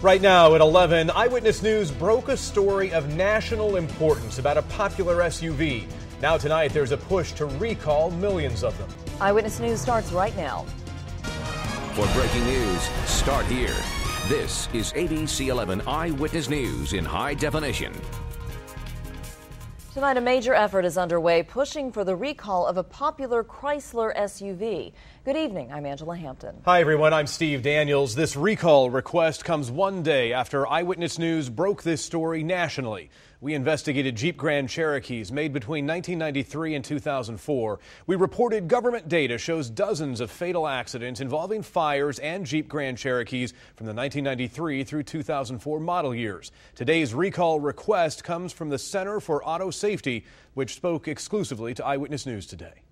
Right now at 11, Eyewitness News broke a story of national importance about a popular SUV. Now tonight, there's a push to recall millions of them. Eyewitness News starts right now. For breaking news, start here. This is ABC 11 Eyewitness News in high definition. Tonight, a major effort is underway pushing for the recall of a popular Chrysler SUV. Good evening, I'm Angela Hampton. Hi everyone, I'm Steve Daniels. This recall request comes one day after Eyewitness News broke this story nationally. We investigated Jeep Grand Cherokees made between 1993 and 2004. We reported government data shows dozens of fatal accidents involving fires and Jeep Grand Cherokees from the 1993 through 2004 model years. Today's recall request comes from the Center for Auto Safety, which spoke exclusively to Eyewitness News today.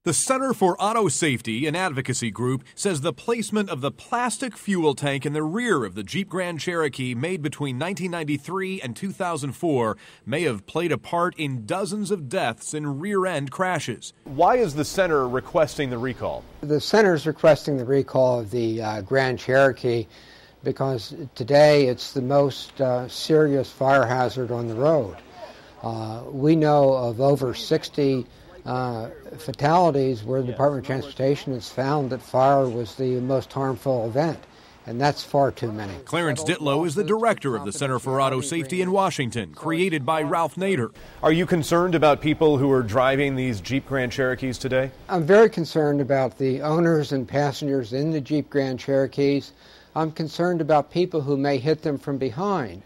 The Center for Auto Safety, an advocacy group, says the placement of the plastic fuel tank in the rear of the Jeep Grand Cherokee made between 1993 and 2004 may have played a part in dozens of deaths in rear-end crashes. Why is the center requesting the recall? The center is requesting the recall of the Grand Cherokee because today it's the most serious fire hazard on the road. We know of over 60 fatalities where the Department of Transportation has found that fire was the most harmful event, and that's far too many. Clarence Ditlow is the director of the Center for Auto Safety in Washington, created by Ralph Nader. Are you concerned about people who are driving these Jeep Grand Cherokees today? I'm very concerned about the owners and passengers in the Jeep Grand Cherokees. I'm concerned about people who may hit them from behind,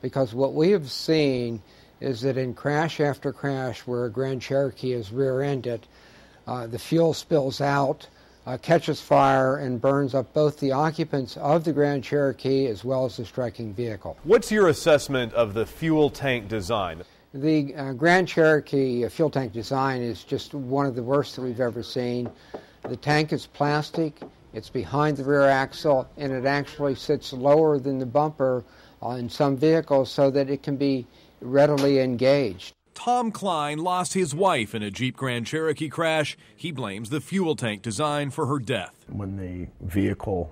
because what we have seen is that in crash after crash where a Grand Cherokee is rear-ended, the fuel spills out, catches fire, and burns up both the occupants of the Grand Cherokee as well as the striking vehicle. What's your assessment of the fuel tank design? The Grand Cherokee fuel tank design is just one of the worst that we've ever seen. The tank is plastic, it's behind the rear axle, and it actually sits lower than the bumper in some vehicles so that it can be readily engaged. Tom Klein lost his wife in a Jeep Grand Cherokee crash. He blames the fuel tank design for her death. When the vehicle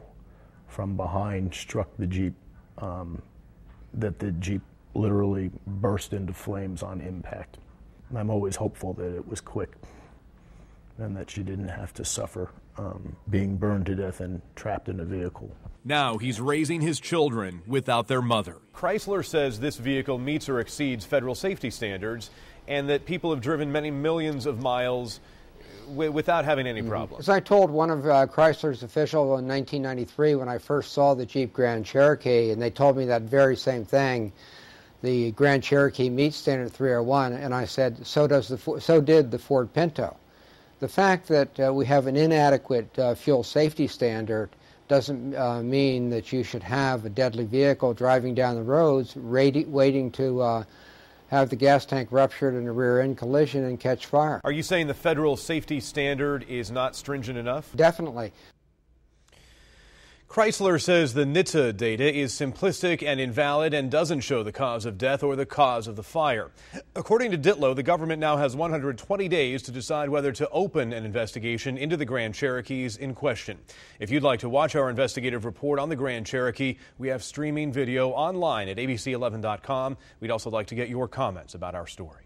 from behind struck the Jeep, that the Jeep literally burst into flames on impact. I'm always hopeful that it was quick and that she didn't have to suffer being burned to death and trapped in a vehicle. Now he's raising his children without their mother. Chrysler says this vehicle meets or exceeds federal safety standards and that people have driven many millions of miles without having any problems. As I told one of Chrysler's officials in 1993 when I first saw the Jeep Grand Cherokee, and they told me that very same thing, the Grand Cherokee meets standard 301, and I said, so did the Ford Pinto. The fact that we have an inadequate fuel safety standard doesn't mean that you should have a deadly vehicle driving down the roads waiting to have the gas tank ruptured in a rear-end collision and catch fire. Are you saying the federal safety standard is not stringent enough? Definitely. Chrysler says the NHTSA data is simplistic and invalid and doesn't show the cause of death or the cause of the fire. According to Ditlow, the government now has 120 days to decide whether to open an investigation into the Grand Cherokees in question. If you'd like to watch our investigative report on the Grand Cherokee, we have streaming video online at abc11.com. We'd also like to get your comments about our story.